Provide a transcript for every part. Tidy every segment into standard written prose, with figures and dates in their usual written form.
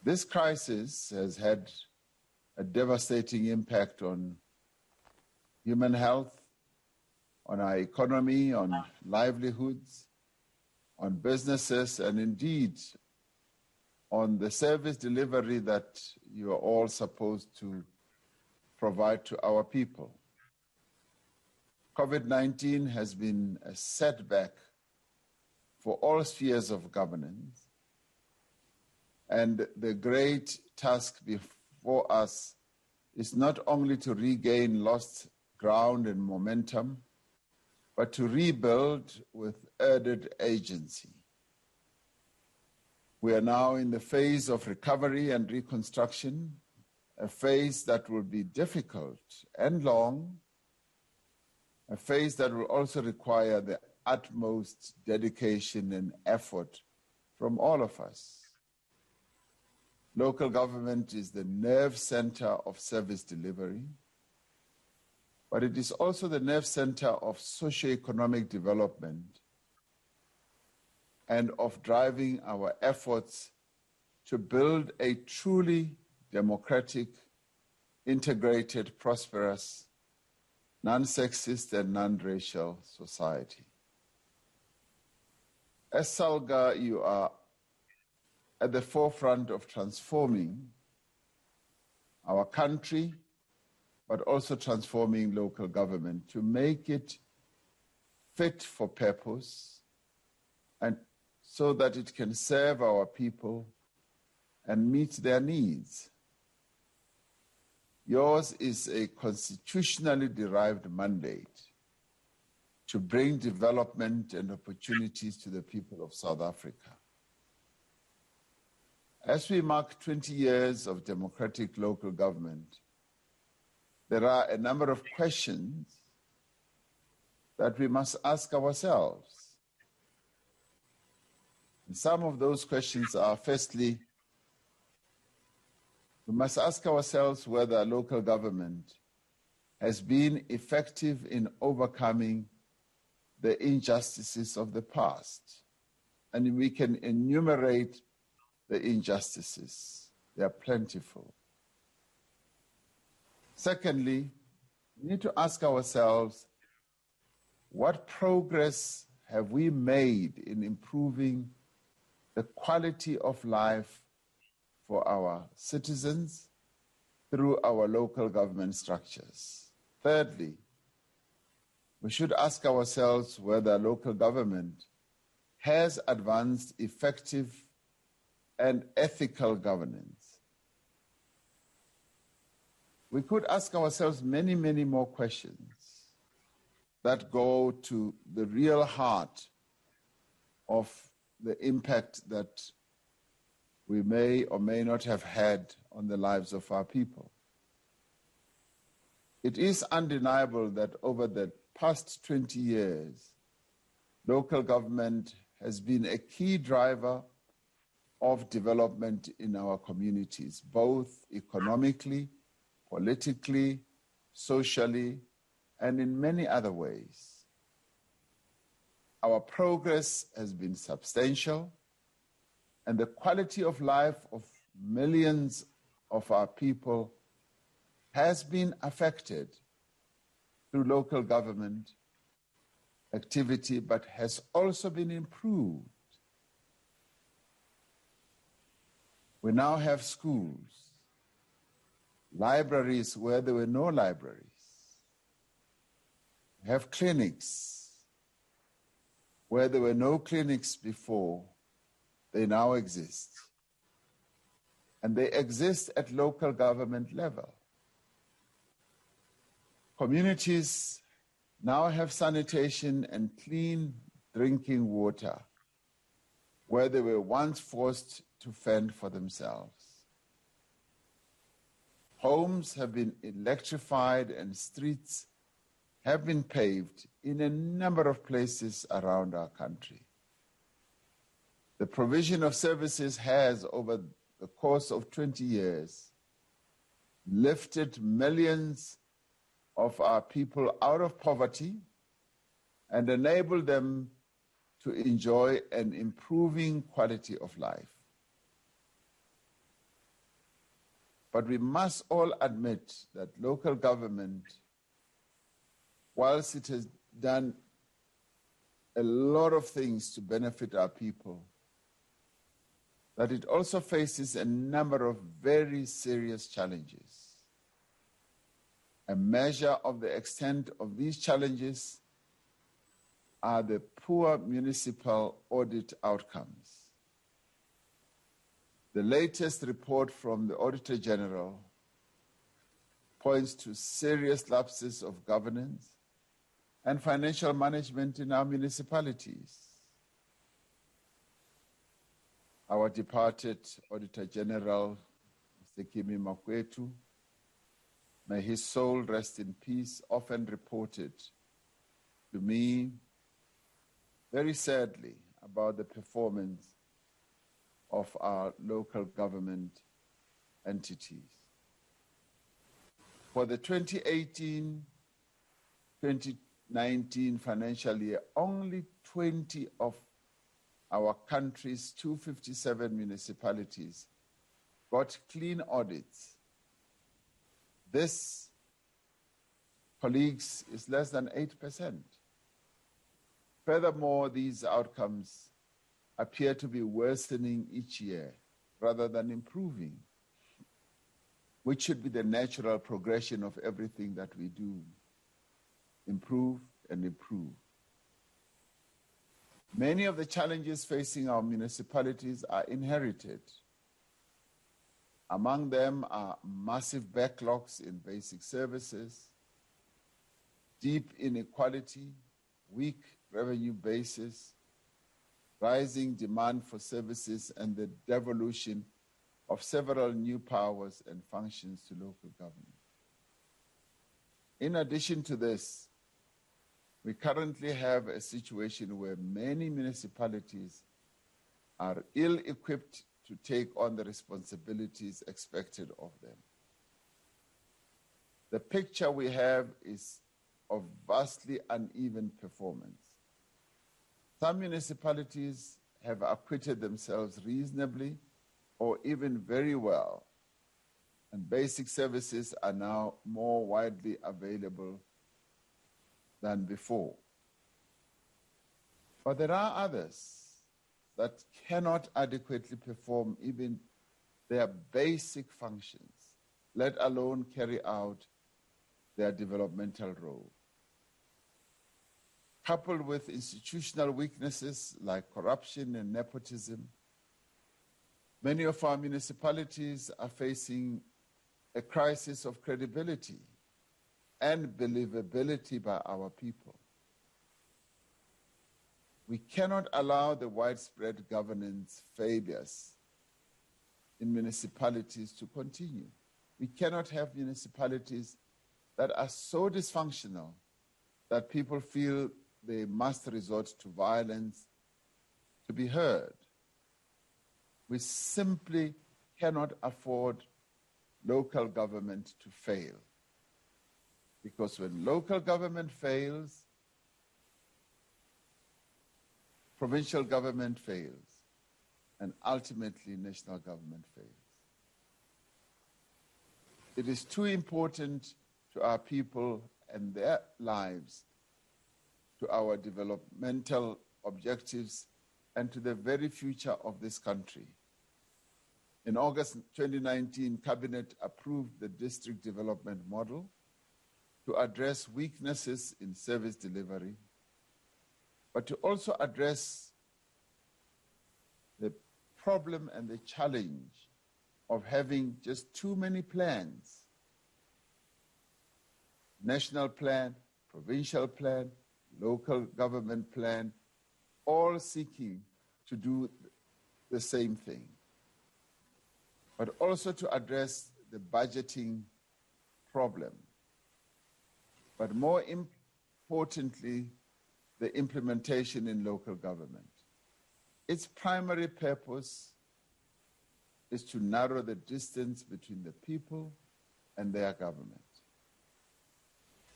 This crisis has had a devastating impact on human health, on our economy, on livelihoods, on businesses, and indeed on the service delivery that you are all supposed to provide to our people. COVID-19 has been a setback for all spheres of governance, and the great task before us is not only to regain lost ground and momentum, but to rebuild with added agency. We are now in the phase of recovery and reconstruction, a phase that will be difficult and long, a phase that will also require the utmost dedication and effort from all of us. Local government is the nerve center of service delivery, but it is also the nerve center of socio-economic development and of driving our efforts to build a truly democratic, integrated, prosperous, non-sexist and non-racial society. As Salga, you are at the forefront of transforming our country, but also transforming local government to make it fit for purpose and so that it can serve our people and meet their needs. Yours is a constitutionally derived mandate to bring development and opportunities to the people of South Africa. As we mark 20 years of democratic local government, there are a number of questions that we must ask ourselves. And some of those questions are, firstly, we must ask ourselves whether local government has been effective in overcoming the injustices of the past. And we can enumerate the injustices. They are plentiful. Secondly, we need to ask ourselves, what progress have we made in improving the quality of life for our citizens through our local government structures? Thirdly, we should ask ourselves whether local government has advanced effective and ethical governance. We could ask ourselves many, many more questions that go to the real heart of the impact that we may or may not have had on the lives of our people. It is undeniable that over the past 20 years, local government has been a key driver of development in our communities, both economically, politically, socially, and in many other ways. Our progress has been substantial, and the quality of life of millions of our people has been affected through local government activity, but has also been improved. We now have schools, libraries where there were no libraries. We have clinics where there were no clinics before. They now exist. And they exist at local government level. Communities now have sanitation and clean drinking water where they were once forced to fend for themselves. Homes have been electrified and streets have been paved in a number of places around our country. The provision of services has, over the course of 20 years, lifted millions of our people out of poverty and enabled them to enjoy an improving quality of life. But we must all admit that local government, whilst it has done a lot of things to benefit our people, that it also faces a number of very serious challenges. A measure of the extent of these challenges are the poor municipal audit outcomes. The latest report from the Auditor General points to serious lapses of governance and financial management in our municipalities. Our departed Auditor General, Mr. Kimi Makwetu, may his soul rest in peace, often reported to me very sadly about the performance of our local government entities. For the 2018-2019 financial year, only 20 of our country's 257 municipalities got clean audits. This, colleagues, is less than 8%. Furthermore, these outcomes appear to be worsening each year rather than improving, which should be the natural progression of everything that we do. Improve and improve. Many of the challenges facing our municipalities are inherited. Among them are massive backlogs in basic services, deep inequality, weak revenue bases, rising demand for services, and the devolution of several new powers and functions to local government. In addition to this, we currently have a situation where many municipalities are ill-equipped to take on the responsibilities expected of them. The picture we have is of vastly uneven performance. Some municipalities have acquitted themselves reasonably or even very well, and basic services are now more widely available than before. But there are others that cannot adequately perform even their basic functions, let alone carry out their developmental role. Coupled with institutional weaknesses like corruption and nepotism, many of our municipalities are facing a crisis of credibility and believability by our people. We cannot allow the widespread governance failures in municipalities to continue. We cannot have municipalities that are so dysfunctional that people feel they must resort to violence to be heard. We simply cannot afford local government to fail. Because when local government fails, provincial government fails, and ultimately national government fails. It is too important to our people and their lives, to our developmental objectives, and to the very future of this country. In August 2019, Cabinet approved the district development model to address weaknesses in service delivery, but to also address the problem and the challenge of having just too many plans. National plan, provincial plan, local government plan, all seeking to do the same thing. But also to address the budgeting problem. But more importantly, the implementation in local government. Its primary purpose is to narrow the distance between the people and their government.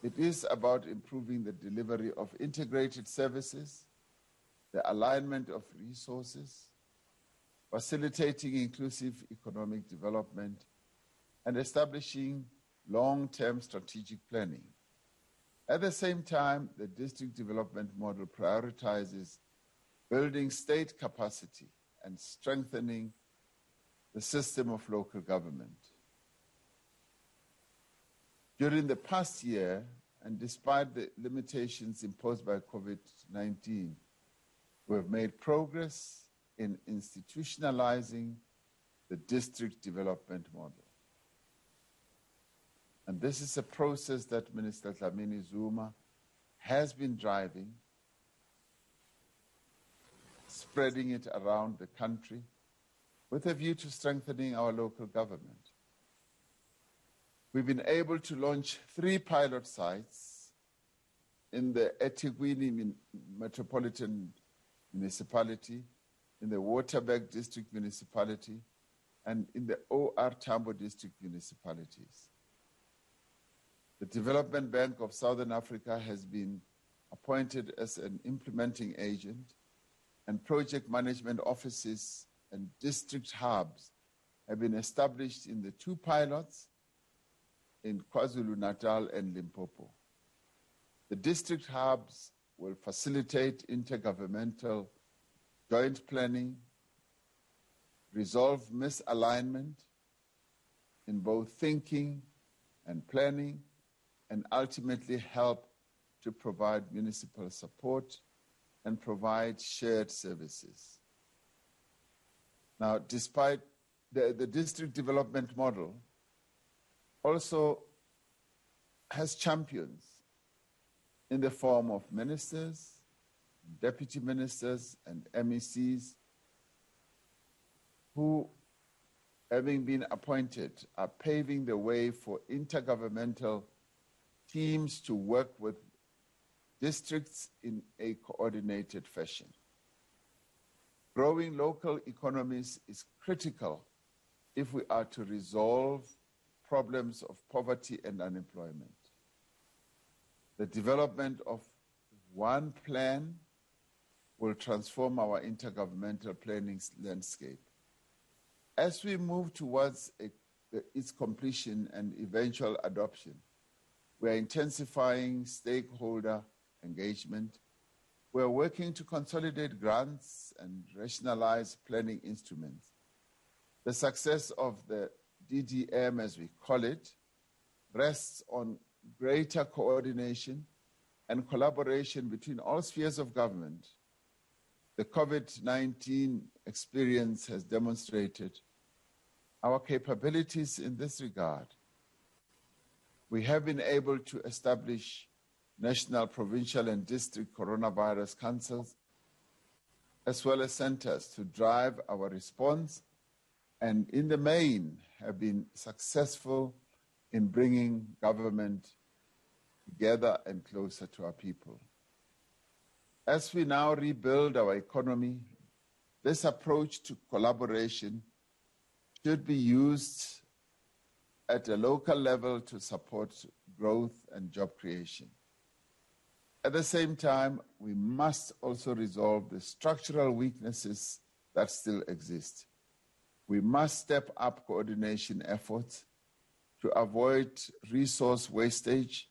It is about improving the delivery of integrated services, the alignment of resources, facilitating inclusive economic development, and establishing long-term strategic planning. At the same time, the district development model prioritizes building state capacity and strengthening the system of local government. During the past year, and despite the limitations imposed by COVID-19, we have made progress in institutionalizing the district development model. And this is a process that Minister Dlamini Zuma has been driving, spreading it around the country with a view to strengthening our local government. We've been able to launch 3 pilot sites in the eThekwini Metropolitan Municipality, in the Waterberg District Municipality, and in the OR Tambo District Municipalities. The Development Bank of Southern Africa has been appointed as an implementing agent, and project management offices and district hubs have been established in the 2 pilots in KwaZulu-Natal and Limpopo. The district hubs will facilitate intergovernmental joint planning, resolve misalignment in both thinking and planning, and ultimately help to provide municipal support and provide shared services. Now, despite the district development model also has champions in the form of ministers, deputy ministers, and MECs who, having been appointed, are paving the way for intergovernmental teams to work with districts in a coordinated fashion. Growing local economies is critical if we are to resolve problems of poverty and unemployment. The development of one plan will transform our intergovernmental planning landscape. As we move towards its completion and eventual adoption, we are intensifying stakeholder engagement. We are working to consolidate grants and rationalize planning instruments. The success of the DDM, as we call it, rests on greater coordination and collaboration between all spheres of government. The COVID-19 experience has demonstrated our capabilities in this regard. We have been able to establish national, provincial, and district coronavirus councils, as well as centers to drive our response, and in the main have been successful in bringing government together and closer to our people. As we now rebuild our economy, this approach to collaboration should be used at a local level to support growth and job creation. At the same time, we must also resolve the structural weaknesses that still exist. We must step up coordination efforts to avoid resource wastage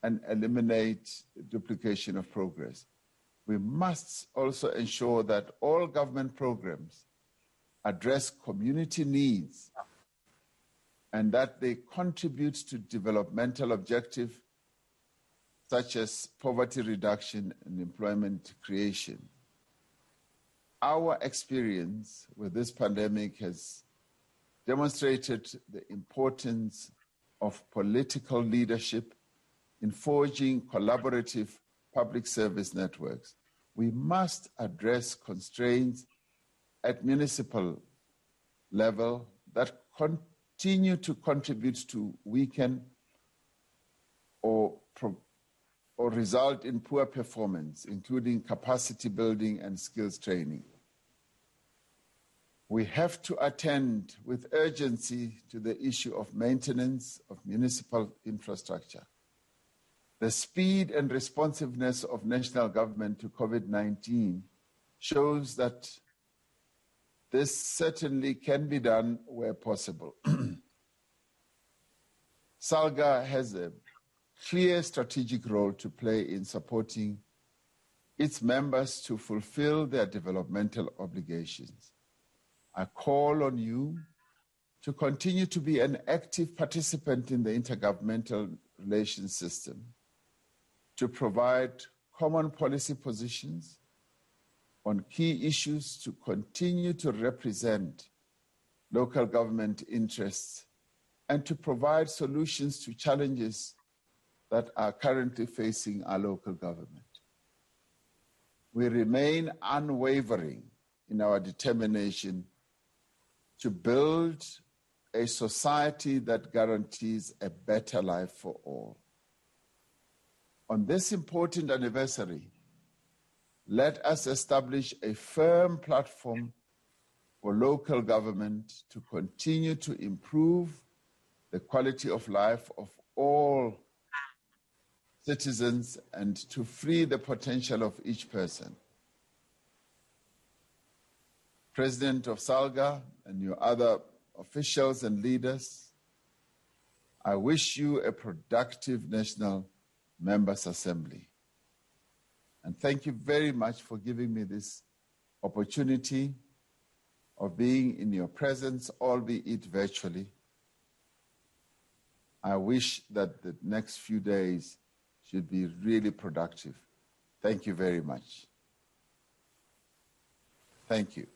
and eliminate duplication of progress. We must also ensure that all government programs address community needs and that they contribute to developmental objectives such as poverty reduction and employment creation. Our experience with this pandemic has demonstrated the importance of political leadership in forging collaborative public service networks. We must address constraints at municipal level that continue to contribute to weaken or result in poor performance, including capacity building and skills training. We have to attend with urgency to the issue of maintenance of municipal infrastructure. The speed and responsiveness of national government to COVID-19 shows that this certainly can be done where possible. Salga has a clear strategic role to play in supporting its members to fulfill their developmental obligations. I call on you to continue to be an active participant in the intergovernmental relations system, to provide common policy positions on key issues, to continue to represent local government interests, and to provide solutions to challenges that are currently facing our local government. We remain unwavering in our determination to build a society that guarantees a better life for all. On this important anniversary, let us establish a firm platform for local government to continue to improve the quality of life of all citizens and to free the potential of each person. President of Salga and your other officials and leaders, I wish you a productive National Members Assembly. And thank you very much for giving me this opportunity of being in your presence, albeit virtually. I wish that the next few days should be really productive. Thank you very much. Thank you.